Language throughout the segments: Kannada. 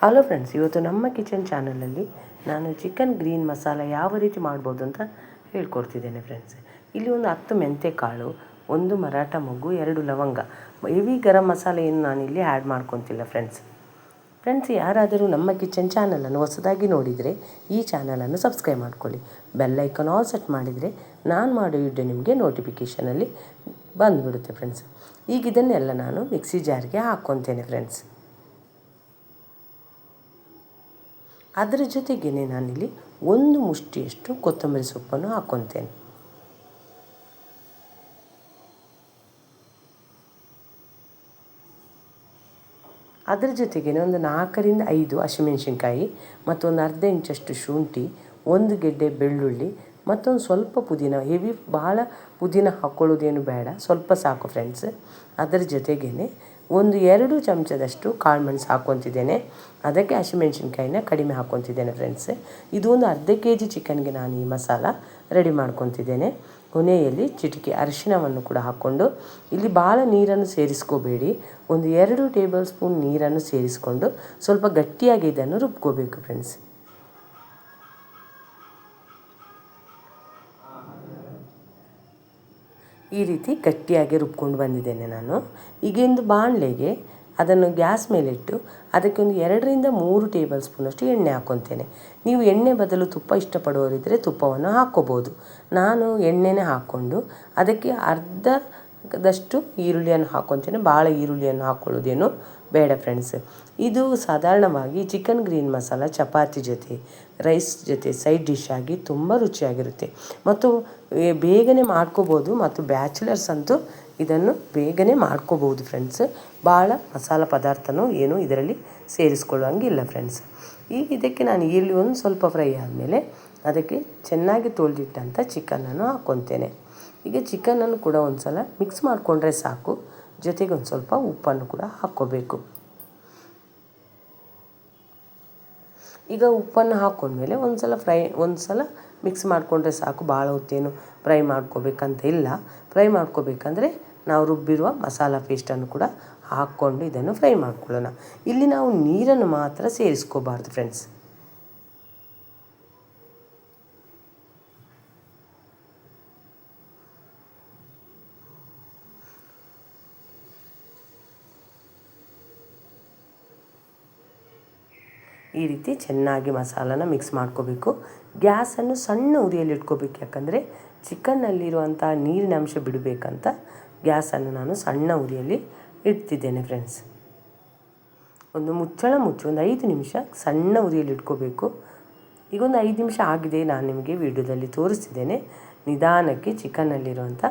ಹಲೋ ಫ್ರೆಂಡ್ಸ್, ಇವತ್ತು ನಮ್ಮ ಕಿಚನ್ ಚಾನಲಲ್ಲಿ ನಾನು ಚಿಕನ್ ಗ್ರೀನ್ ಮಸಾಲ ಯಾವ ರೀತಿ ಮಾಡ್ಬೋದು ಅಂತ ಹೇಳ್ಕೊಡ್ತಿದ್ದೇನೆ ಫ್ರೆಂಡ್ಸ್. ಇಲ್ಲಿ ಒಂದು 10 ಮೆಂತ್ಯ ಕಾಳು, 1 ಮರಾಠ ಮೊಗ್ಗು, 2 ಲವಂಗ, ಹೆವಿ ಗರಂ ಮಸಾಲೆ ಏನು ನಾನಿಲ್ಲಿ ಆ್ಯಡ್ ಮಾಡ್ಕೊತಿಲ್ಲ ಫ್ರೆಂಡ್ಸ್. ಯಾರಾದರೂ ನಮ್ಮ ಕಿಚನ್ ಚಾನಲನ್ನು ಹೊಸದಾಗಿ ನೋಡಿದರೆ ಈ ಚಾನಲನ್ನು ಸಬ್ಸ್ಕ್ರೈಬ್ ಮಾಡ್ಕೊಳ್ಳಿ. ಬೆಲ್ ಐಕಾನ್ ಆಲ್ ಸೆಟ್ ಮಾಡಿದರೆ ನಾನು ಮಾಡೋ ವಿಡಿಯೋ ನಿಮಗೆ ನೋಟಿಫಿಕೇಷನಲ್ಲಿ ಬಂದುಬಿಡುತ್ತೆ ಫ್ರೆಂಡ್ಸ್. ಈಗ ಇದನ್ನೆಲ್ಲ ನಾನು ಮಿಕ್ಸಿ ಜಾರ್ಗೆ ಹಾಕ್ಕೊತೇನೆ ಫ್ರೆಂಡ್ಸ್. ಅದರ ಜೊತೆಗೇ ನಾನಿಲ್ಲಿ 1 ಮುಷ್ಟಿಯಷ್ಟು ಕೊತ್ತಂಬರಿ ಸೊಪ್ಪನ್ನು ಹಾಕ್ಕೊತೇನೆ. ಅದರ ಜೊತೆಗೇ ಒಂದು 4 ರಿಂದ 5 ಹಸಿಮೆಣಸಿನ್ಕಾಯಿ ಮತ್ತು ಒಂದು ಅರ್ಧ ಇಂಚಷ್ಟು ಶುಂಠಿ, 1 ಗೆಡ್ಡೆ ಬೆಳ್ಳುಳ್ಳಿ ಮತ್ತೊಂದು ಸ್ವಲ್ಪ ಪುದೀನ. ಹೆವಿ ಭಾಳ ಪುದೀನ ಹಾಕ್ಕೊಳ್ಳೋದೇನು ಬೇಡ, ಸ್ವಲ್ಪ ಸಾಕು ಫ್ರೆಂಡ್ಸ್. ಅದರ ಜೊತೆಗೇ 1-2 ಚಮಚದಷ್ಟು ಕಾಳು ಮೆಣಸು ಹಾಕ್ಕೊತಿದ್ದೇನೆ. ಅದಕ್ಕೆ ಹಸಿಮೆಣಸಿನ್ಕಾಯಿನ ಕಡಿಮೆ ಹಾಕ್ಕೊತಿದ್ದೇನೆ ಫ್ರೆಂಡ್ಸ್. ಇದು ಒಂದು ಅರ್ಧ kg ಚಿಕನ್ಗೆ ನಾನು ಈ ಮಸಾಲ ರೆಡಿ ಮಾಡ್ಕೊತಿದ್ದೇನೆ. ಕೊನೆಯಲ್ಲಿ ಚಿಟಿಕೆ ಅರಿಶಿಣವನ್ನು ಕೂಡ ಹಾಕ್ಕೊಂಡು, ಇಲ್ಲಿ ಭಾಳ ನೀರನ್ನು ಸೇರಿಸ್ಕೋಬೇಡಿ, ಒಂದು 2 ಟೇಬಲ್ ಸ್ಪೂನ್ ನೀರನ್ನು ಸೇರಿಸ್ಕೊಂಡು ಸ್ವಲ್ಪ ಗಟ್ಟಿಯಾಗಿ ಇದನ್ನು ರುಬ್ಕೋಬೇಕು ಫ್ರೆಂಡ್ಸ್. ಈ ರೀತಿ ಗಟ್ಟಿಯಾಗಿ ರುಬ್ಕೊಂಡು ಬಂದಿದ್ದೇನೆ ನಾನು. ಈಗ ಒಂದು ಬಾಣಲೆಗೆ ಅದನ್ನು ಗ್ಯಾಸ್ ಮೇಲಿಟ್ಟು ಅದಕ್ಕೆ ಒಂದು 2 ರಿಂದ 3 ಟೇಬಲ್ ಸ್ಪೂನಷ್ಟು ಎಣ್ಣೆ ಹಾಕ್ಕೊತೇನೆ. ನೀವು ಎಣ್ಣೆ ಬದಲು ತುಪ್ಪ ಇಷ್ಟಪಡುವವರಿದ್ದರೆ ತುಪ್ಪವನ್ನು ಹಾಕ್ಕೋಬೋದು. ನಾನು ಎಣ್ಣೆನೇ ಹಾಕ್ಕೊಂಡು ಅದಕ್ಕೆ ಅರ್ಧದಷ್ಟು ಈರುಳ್ಳಿಯನ್ನು ಹಾಕ್ಕೊತೇನೆ. ಭಾಳ ಈರುಳ್ಳಿಯನ್ನು ಹಾಕ್ಕೊಳ್ಳೋದೇನು ಬೇಡ ಫ್ರೆಂಡ್ಸ್. ಇದು ಸಾಧಾರಣವಾಗಿ ಚಿಕನ್ ಗ್ರೀನ್ ಮಸಾಲ ಚಪಾತಿ ಜೊತೆ, ರೈಸ್ ಜೊತೆ ಸೈಡ್ ಡಿಶ್ ಆಗಿ ತುಂಬ ರುಚಿಯಾಗಿರುತ್ತೆ ಮತ್ತು ಬೇಗನೆ ಮಾಡ್ಕೋಬೋದು. ಮತ್ತು ಬ್ಯಾಚುಲರ್ಸ್ ಅಂತೂ ಇದನ್ನು ಬೇಗನೆ ಮಾಡ್ಕೋಬೋದು ಫ್ರೆಂಡ್ಸ್. ಭಾಳ ಮಸಾಲ ಪದಾರ್ಥನೂ ಏನು ಇದರಲ್ಲಿ ಸೇರಿಸ್ಕೊಳ್ಳೋಂಗಿಲ್ಲ ಫ್ರೆಂಡ್ಸ್. ಈಗ ಇದಕ್ಕೆ ನಾನು ಈರುಳ್ಳಿ ಒಂದು ಸ್ವಲ್ಪ ಫ್ರೈ ಆದಮೇಲೆ ಅದಕ್ಕೆ ಚೆನ್ನಾಗಿ ತೊಳೆದಿಟ್ಟಂಥ ಚಿಕನನ್ನು ಹಾಕ್ಕೊತೇನೆ. ಈಗ ಚಿಕನನ್ನು ಕೂಡ ಒಂದು ಸಲ ಮಿಕ್ಸ್ ಮಾಡಿಕೊಂಡ್ರೆ ಸಾಕು. ಜೊತೆಗೆ ಒಂದು ಸ್ವಲ್ಪ ಉಪ್ಪನ್ನು ಕೂಡ ಹಾಕ್ಕೋಬೇಕು. ಈಗ ಉಪ್ಪನ್ನು ಹಾಕ್ಕೊಂಡ್ಮೇಲೆ ಒಂದು ಸಲ ಮಿಕ್ಸ್ ಮಾಡಿಕೊಂಡ್ರೆ ಸಾಕು. ಭಾಳ ಹೊತ್ತೇನು ಫ್ರೈ ಮಾಡ್ಕೋಬೇಕಂತ ಇಲ್ಲ. ಫ್ರೈ ಮಾಡ್ಕೋಬೇಕಂದ್ರೆ ನಾವು ರುಬ್ಬಿರುವ ಮಸಾಲ ಪೇಸ್ಟನ್ನು ಕೂಡ ಹಾಕ್ಕೊಂಡು ಇದನ್ನು ಫ್ರೈ ಮಾಡ್ಕೊಳ್ಳೋಣ. ಇಲ್ಲಿ ನಾವು ನೀರನ್ನು ಮಾತ್ರ ಸೇರಿಸ್ಕೋಬಾರ್ದು ಫ್ರೆಂಡ್ಸ್. ಈ ರೀತಿ ಚೆನ್ನಾಗಿ ಮಸಾಲನ ಮಿಕ್ಸ್ ಮಾಡ್ಕೋಬೇಕು. ಗ್ಯಾಸನ್ನು ಸಣ್ಣ ಉರಿಯಲ್ಲಿ ಇಟ್ಕೋಬೇಕು, ಯಾಕಂದರೆ ಚಿಕನ್ನಲ್ಲಿರುವಂಥ ನೀರಿನ ಅಂಶ ಬಿಡಬೇಕಂತ ಗ್ಯಾಸನ್ನು ನಾನು ಸಣ್ಣ ಉರಿಯಲ್ಲಿ ಇಡ್ತಿದ್ದೇನೆ ಫ್ರೆಂಡ್ಸ್. ಒಂದು ಮುಚ್ಚಳ ಮುಚ್ಚಿ ಒಂದು 5 ನಿಮಿಷ ಸಣ್ಣ ಉರಿಯಲ್ಲಿ ಇಟ್ಕೋಬೇಕು. ಈಗ ಒಂದು 5 ನಿಮಿಷ ಆಗಿದೆ, ನಾನು ನಿಮಗೆ ವಿಡಿಯೋದಲ್ಲಿ ತೋರಿಸ್ತಿದ್ದೇನೆ. ನಿಧಾನಕ್ಕೆ ಚಿಕನ್ನಲ್ಲಿರುವಂಥ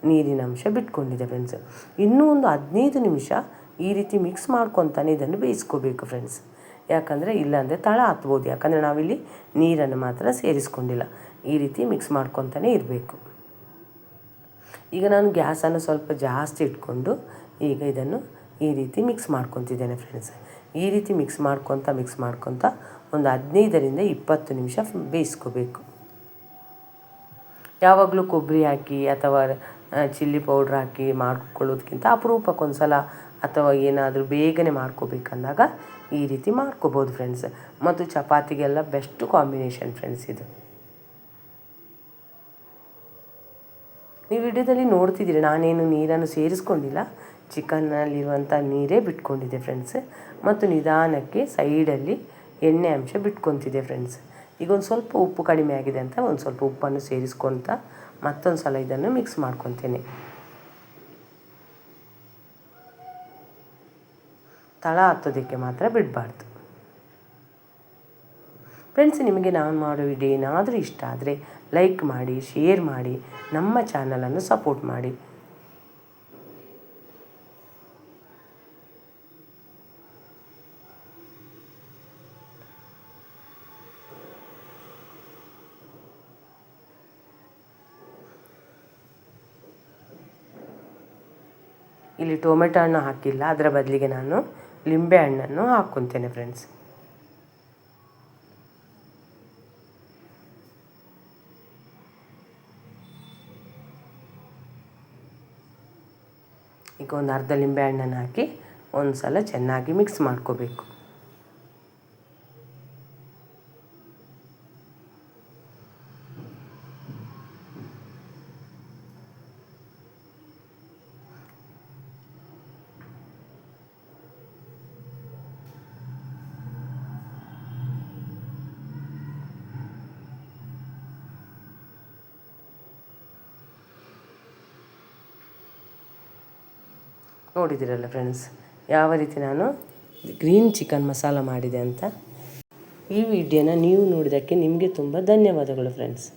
ನೀರಿನ ಅಂಶ ಬಿಟ್ಕೊಂಡಿದೆ ಫ್ರೆಂಡ್ಸ್. ಇನ್ನೂ ಒಂದು 15 ನಿಮಿಷ ಈ ರೀತಿ ಮಿಕ್ಸ್ ಮಾಡ್ಕೊತಾನೆ ಇದನ್ನು ಬೇಯಿಸ್ಕೋಬೇಕು ಫ್ರೆಂಡ್ಸ್. ಯಾಕಂದರೆ ಇಲ್ಲಾಂದರೆ ತಳ ಹತ್ಬೋದು, ಯಾಕಂದರೆ ನಾವಿಲ್ಲಿ ನೀರನ್ನು ಮಾತ್ರ ಸೇರಿಸ್ಕೊಂಡಿಲ್ಲ. ಈ ರೀತಿ ಮಿಕ್ಸ್ ಮಾಡ್ಕೊತಾನೆ ಇರಬೇಕು. ಈಗ ನಾನು ಗ್ಯಾಸನ್ನು ಸ್ವಲ್ಪ ಜಾಸ್ತಿ ಇಟ್ಕೊಂಡು ಈಗ ಇದನ್ನು ಈ ರೀತಿ ಮಿಕ್ಸ್ ಮಾಡ್ಕೊತಿದ್ದೇನೆ ಫ್ರೆಂಡ್ಸ್. ಈ ರೀತಿ ಮಿಕ್ಸ್ ಮಾಡ್ಕೊತ ಒಂದು 15 ರಿಂದ 20 ನಿಮಿಷ ಬೇಯಿಸ್ಕೋಬೇಕು. ಯಾವಾಗಲೂ ಕೊಬ್ಬರಿ ಹಾಕಿ ಅಥವಾ ಚಿಲ್ಲಿ ಪೌಡ್ರ್ ಹಾಕಿ ಮಾಡ್ಕೊಳ್ಳೋದಕ್ಕಿಂತ ಅಪರೂಪಕ್ಕೊಂದು ಸಲ ಅಥವಾ ಏನಾದರೂ ಬೇಗನೆ ಮಾಡ್ಕೋಬೇಕಂದಾಗ ಈ ರೀತಿ ಮಾಡ್ಕೋಬೋದು ಫ್ರೆಂಡ್ಸ್. ಮತ್ತು ಚಪಾತಿಗೆಲ್ಲ ಬೆಸ್ಟ್ ಕಾಂಬಿನೇಷನ್ ಫ್ರೆಂಡ್ಸ್ ಇದು. ನೀವು ವಿಡಿಯೋದಲ್ಲಿ ನೋಡ್ತಿದ್ದೀರಿ, ನಾನೇನು ನೀರನ್ನು ಸೇರಿಸ್ಕೊಂಡಿಲ್ಲ, ಚಿಕನ್ನಲ್ಲಿರುವಂಥ ನೀರೇ ಬಿಟ್ಕೊಂಡಿದೆ ಫ್ರೆಂಡ್ಸ್. ಮತ್ತು ನಿಧಾನಕ್ಕೆ ಸೈಡಲ್ಲಿ ಎಣ್ಣೆ ಅಂಶ ಬಿಟ್ಕೊತಿದೆ ಫ್ರೆಂಡ್ಸ್. ಈಗ ಒಂದು ಸ್ವಲ್ಪ ಉಪ್ಪು ಕಡಿಮೆ ಆಗಿದೆ ಅಂತ ಒಂದು ಸ್ವಲ್ಪ ಉಪ್ಪನ್ನು ಸೇರಿಸ್ಕೊತ ಮತ್ತೊಂದು ಸಲ ಇದನ್ನು ಮಿಕ್ಸ್ ಮಾಡ್ಕೊತೇನೆ. ತಳ ಹತ್ತೋದಕ್ಕೆ ಮಾತ್ರ ಬಿಡಬಾರ್ದು ಫ್ರೆಂಡ್ಸ್. ನಿಮಗೆ ನಾನು ಮಾಡೋ ವಿಡಿಯೋ ಏನಾದರೂ ಇಷ್ಟ ಆದರೆ ಲೈಕ್ ಮಾಡಿ, ಶೇರ್ ಮಾಡಿ, ನಮ್ಮ ಚಾನಲನ್ನು ಸಪೋರ್ಟ್ ಮಾಡಿ. ಇಲ್ಲಿ ಟೊಮೆಟೊ ಹಣ್ಣು ಹಾಕಿಲ್ಲ, ಅದರ ಬದಲಿಗೆ ನಾನು ಲಿಂಬೆ ಹಣ್ಣನ್ನು ಹಾಕ್ಕೊತೇನೆ ಫ್ರೆಂಡ್ಸ್. ಈಗ ಒಂದು ಅರ್ಧ ಲಿಂಬೆ ಹಣ್ಣನ್ನು ಹಾಕಿ ಒಂದು ಸಲ ಚೆನ್ನಾಗಿ ಮಿಕ್ಸ್ ಮಾಡ್ಕೋಬೇಕು. ನೋಡಿದ್ದೀರಲ್ಲ ಫ್ರೆಂಡ್ಸ್, ಯಾವ ರೀತಿ ನಾನು ಗ್ರೀನ್ ಚಿಕನ್ ಮಸಾಲ ಮಾಡಿದೆ ಅಂತ. ಈ ವಿಡಿಯೋನ ನೀವು ನೋಡಿದ್ದಕ್ಕೆ ನಿಮಗೆ ತುಂಬ ಧನ್ಯವಾದಗಳು ಫ್ರೆಂಡ್ಸ್.